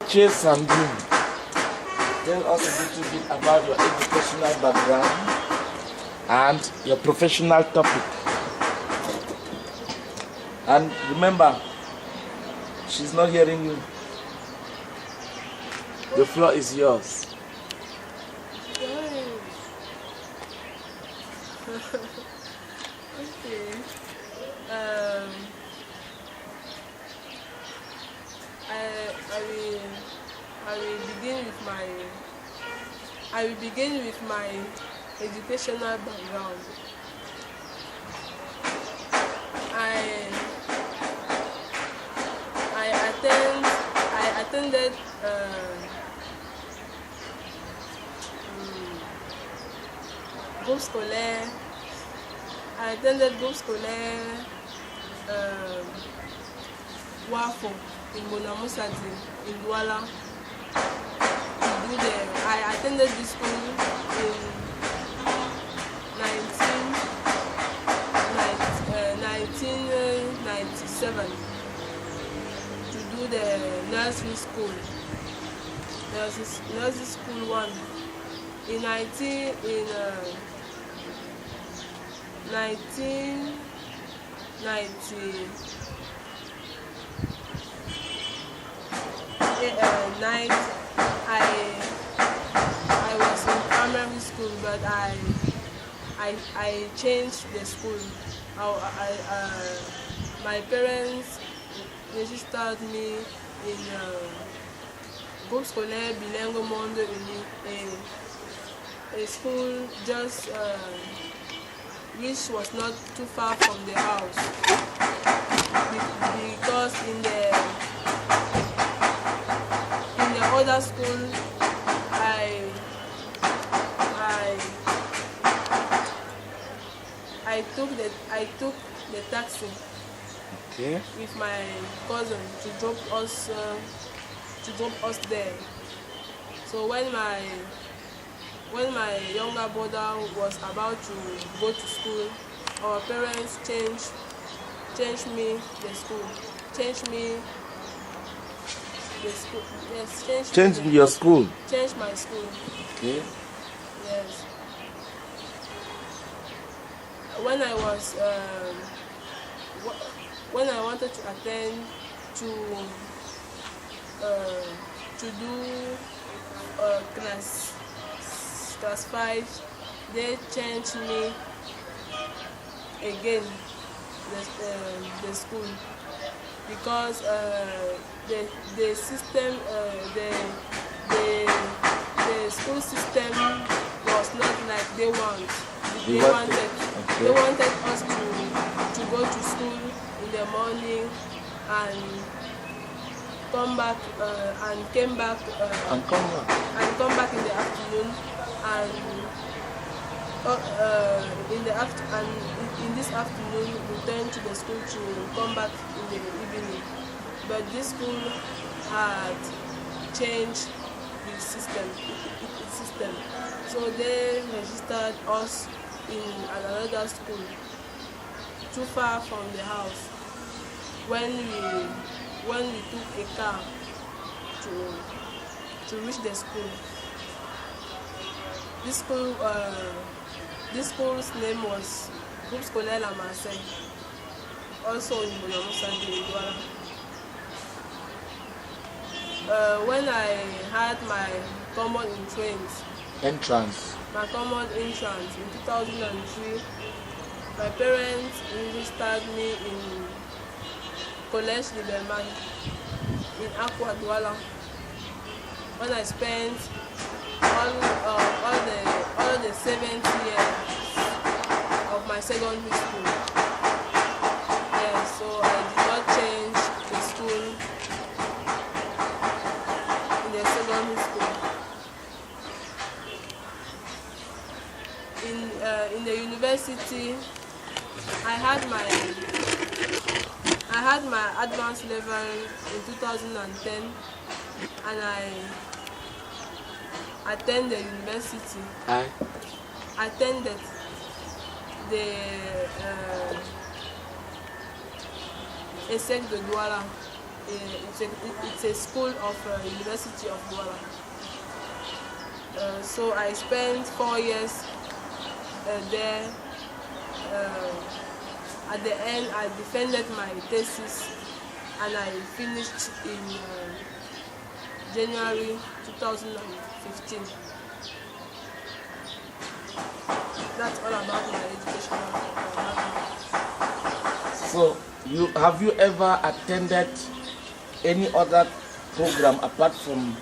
Chase and Bloom, tell us a little bit about your educational background and your professional topic. And remember, she's not hearing you. The floor is yours. Okay. I will begin with my educational background. I attended groupe scolaire. I attended groupe scolaire Wafo in Bonamusadi in Douala. I attended this school in 1997 to do the nursery school. Nursery school 1 in 1990. 9 I was in primary school, but I changed the school. My parents registered me in groupe scolaire bilingue monde uni, a school just which was not too far from the house, because in the other school I took the taxi, okay, with my cousin to drop us there. So when my younger brother was about to go to school, our parents changed me the school. Changed me the school. Yes, changed your school. Changed my school. Okay. Yes. When I wanted to attend to do class 5, they changed me again the school, because the system the school system was not like they want. They wanted us to go to school in the morning and come back came back and come back in the afternoon, and in this afternoon return to the school to come back in the evening. But this school had changed the system, so they registered us in another school too far from the house. When we took a car to reach the school, this school's name was Groupe Scolaire La Marseille, also in Bonamusadi in Douala. When I had my common entrance in 2003, my parents registered me in Collège de Belman in Aqua Douala, when I spent all the 7th years of my secondary school. Yes, so I did not change the school in the secondary school. In the university, I had my advanced level in 2010, and I attended the university. I attended the ESSEC de Douala it's a school of University of Buea. So I spent 4 years there. At the end, I defended my thesis and I finished in January 2015. That's all about my educational background. So, have you ever attended any other program apart from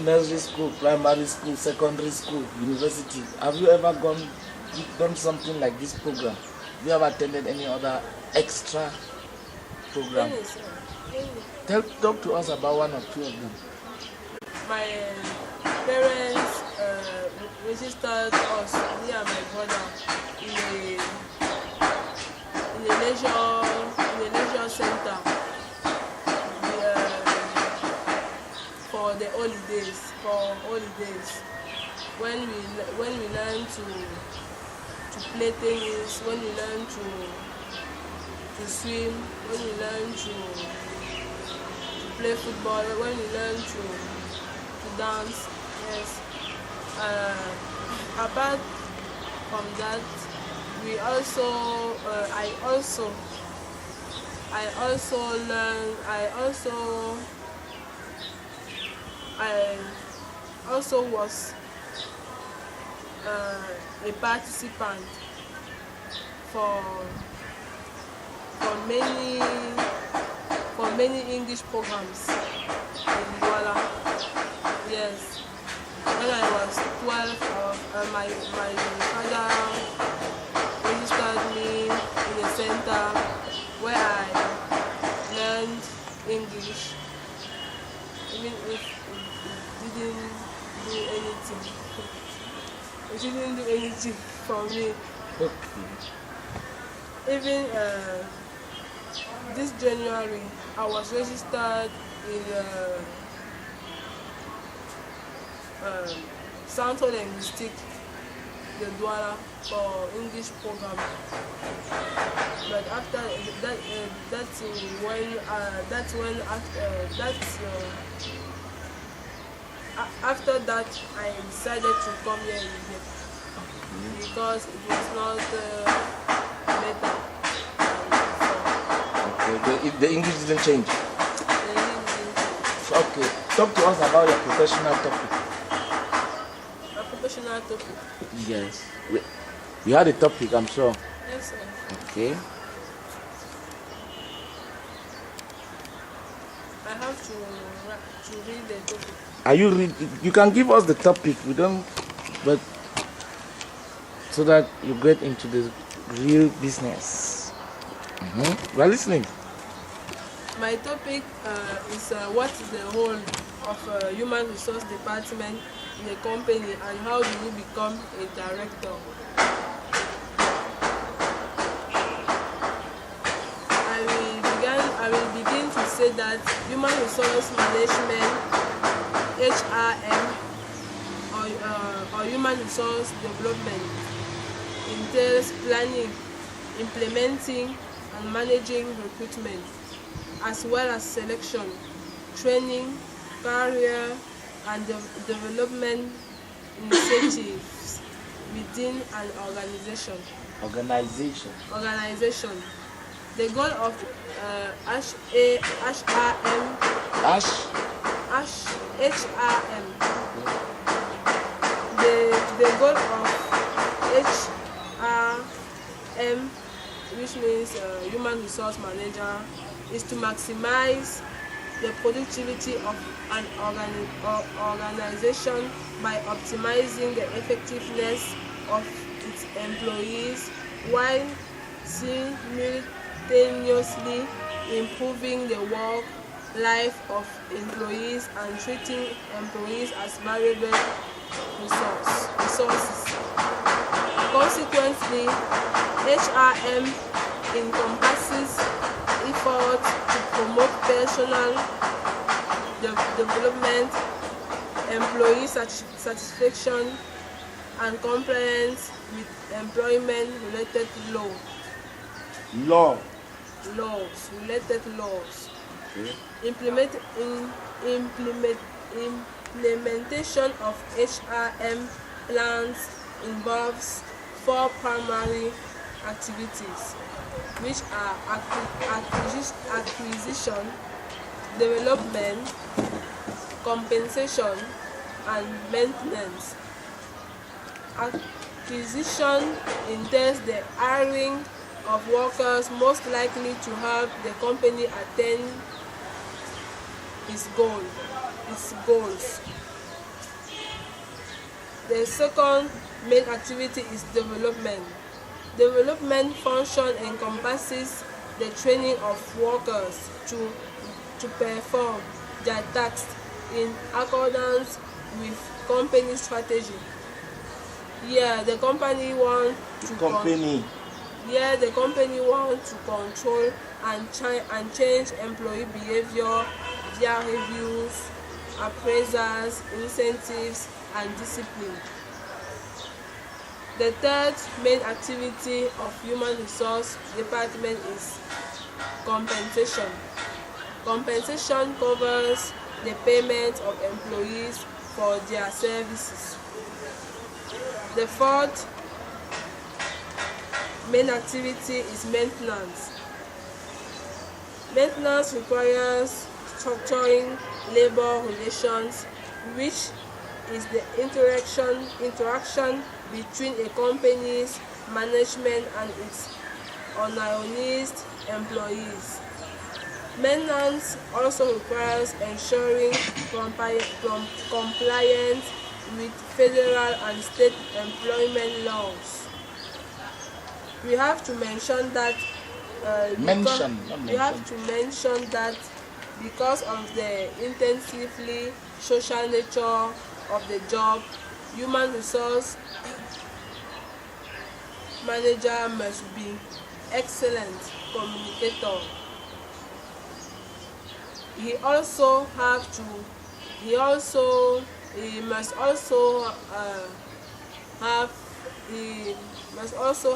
nursery school, primary school, secondary school, university? Have you ever done something like this program? Have you ever attended any other extra program? Yes, Talk to us about one or two of them. My parents registered us, me and my brother, in a leisure center for the holidays. When we learn to play tennis, when we learn to swim, when we learn to play football, when we learn to dance. Yes. Apart from that, we also I also was a participant for many English programs in Buea. Yes. When I was 12, my father registered me in a center where I learned English, even if it didn't do anything. It didn't do anything for me. Even this January, I was registered in Sejour Linguistique, the Douala, for English program. But after after that, I decided to come here again because it was not better. Okay, the English didn't change. Okay, talk to us about your professional topic. A professional topic? Yes. You had a topic, I'm sure. Yes, sir. Okay. I have to read the topic. You can give us the topic, but so that you get into the real business. We're listening. My topic is what is the role of human resource department in a company and how do you become a director. I will begin to say that human resource management, HRM, or human resource development, entails planning, implementing, and managing recruitment, as well as selection, training, career, and development initiatives within an organization. The goal of HRM. The goal of HRM, which means human resource manager, is to maximize the productivity of an organization by optimizing the effectiveness of its employees while simultaneously improving the work life of employees and treating employees as valuable resources. Consequently, HRM encompasses efforts to promote personal development, employee satisfaction, and compliance with employment-related related laws. Okay. Implementation of HRM plans involves 4 primary activities, which are acquisition, development, compensation, and maintenance. Acquisition entails the hiring of workers most likely to help the company attain its goals. The second main activity is development. Development function encompasses the training of workers to perform their tasks in accordance with company strategy. Here, the company wants to control and change employee behavior via reviews, appraisals, incentives, and discipline. The third main activity of human resource department is compensation. Compensation covers the payment of employees for their services. The fourth main activity is maintenance. Maintenance requires structuring labor relations, which is the interaction between a company's management and its unionized employees. Maintenance also requires ensuring compliance with federal and state employment laws. We have to mention that because of the intensively social nature of the job, human resource manager must be excellent communicator. He must also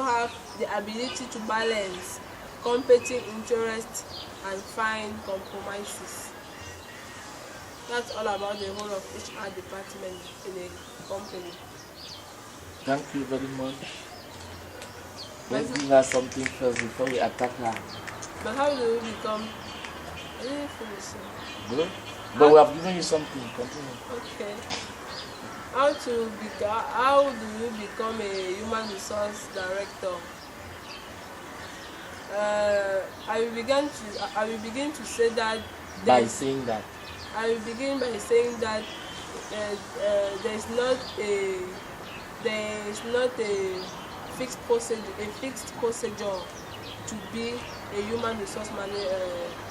have the ability to balance competing interests and find compromises. That's all about the role of HR department in a company. Thank you very much. Let's give her something first before we attack her. But how do we become? I didn't finish. Good. But we have given you something. Continue. Okay. How do you become a human resource director? I will begin to say that. By saying that. I will begin by saying that there is not a fixed procedure to be a human resource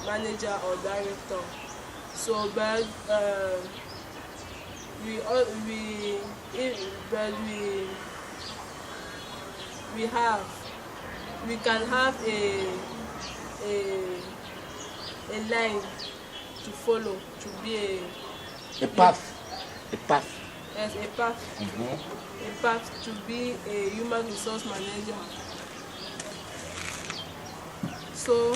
manager or director. So, but we can have a line to follow to be a path. Yes, a path. Mm-hmm. A path to be a human resource manager. So,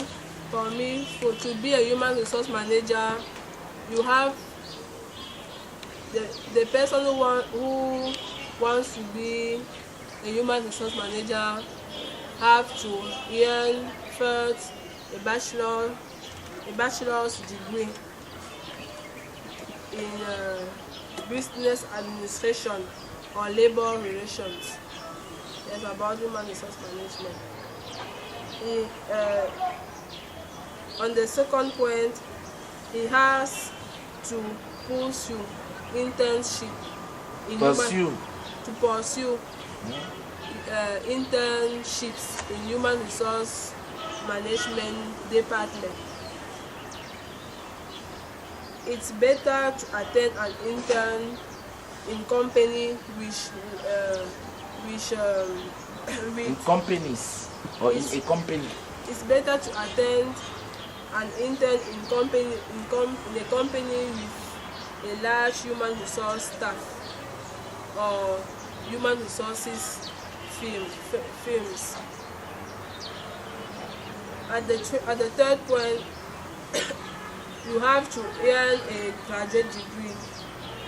for me, to be a human resource manager, you have the person who wants to be a human resource manager have to earn first a bachelor's degree in business administration or labor relations. Yes, about human resource management. On the second point, he has to pursue internship in internships in human resource management department. It's better to attend an intern in company in companies or in a company. It's better to attend an intern in a company with a large human resource staff or human resources firms. At the third point, you have to earn a graduate degree.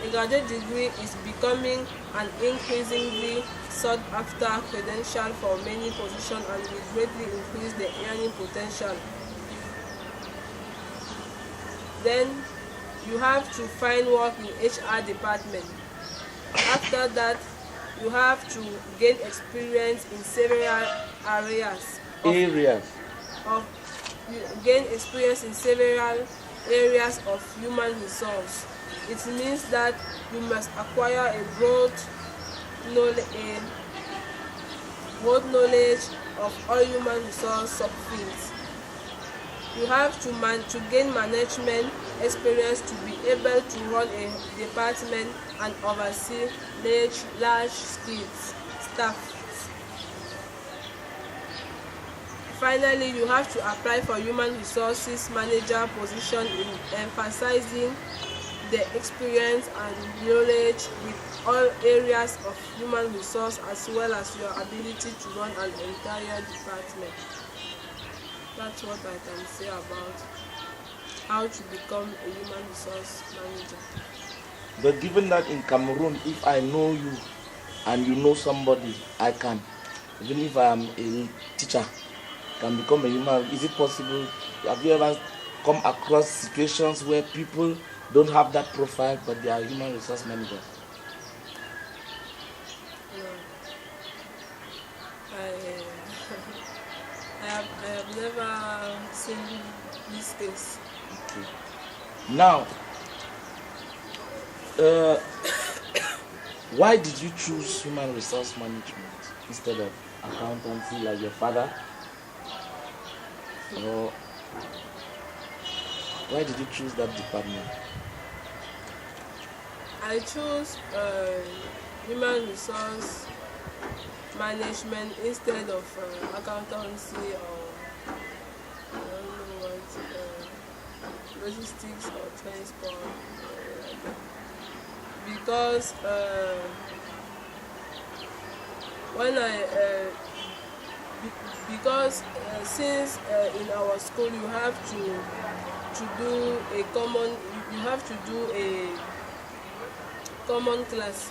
A graduate degree is becoming an increasingly sought after credential for many positions and will greatly increase the earning potential. Then you have to find work in HR department. After that, you have to gain experience in several areas of human resource. It means that you must acquire a broad knowledge of all human resource subfields. You have to gain management experience to be able to run a department and oversee large staff. Finally, you have to apply for human resources manager position in emphasizing the experience and knowledge with all areas of human resource as well as your ability to run an entire department. That's what I can say about how to become a human resource manager. But given that in Cameroon, if I know you and you know somebody, I can, even if I am a teacher, can become a human. Is it possible? Have you ever come across situations where people don't have that profile but they are human resource managers? No. I have never seen this case. Okay. Now, why did you choose human resource management instead of accountancy like your father? Or why did you choose that department? I chose human resource management instead of accountancy or I don't know what, logistics or transport. Because since in our school you have to do a common class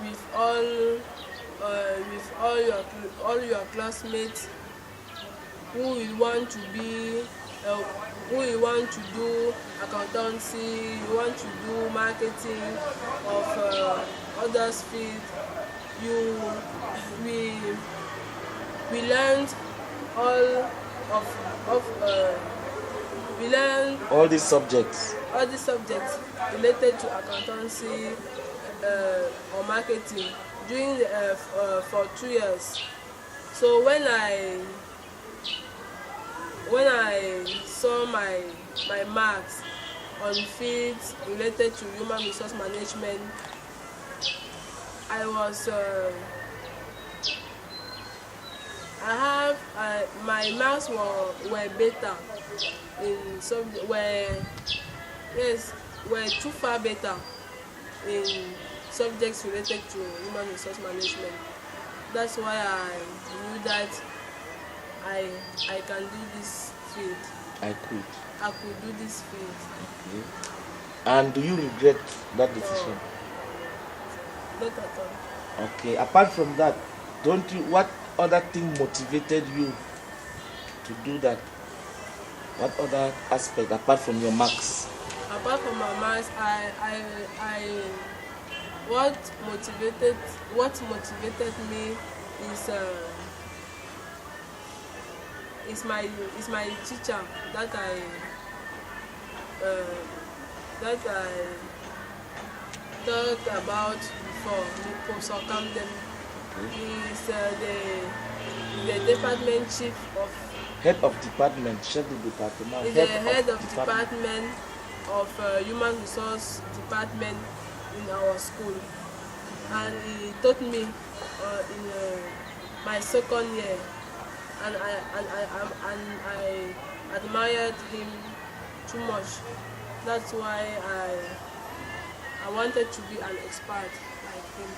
with all your classmates who will want to do accountancy, who want to do marketing of others field. We learned all these subjects related to accountancy or marketing during for 2 years. So when I saw my marks on fields related to human resource management, my marks were better in some were too far better in subjects related to human resource management. That's why I knew that I can do this field. I could do this field. Okay. And do you regret that decision? No, not at all. Okay. Apart from that, what other thing motivated you to do that? What other aspect apart from your marks? Apart from my marks, what motivated me is my teacher that I talked about before, Professor Camden. He is the department chief of head of department, chef de département. He's the head of department of human resource department in our school, and he taught me in my second year, and I admired him too much. That's why I wanted to be an expert like him.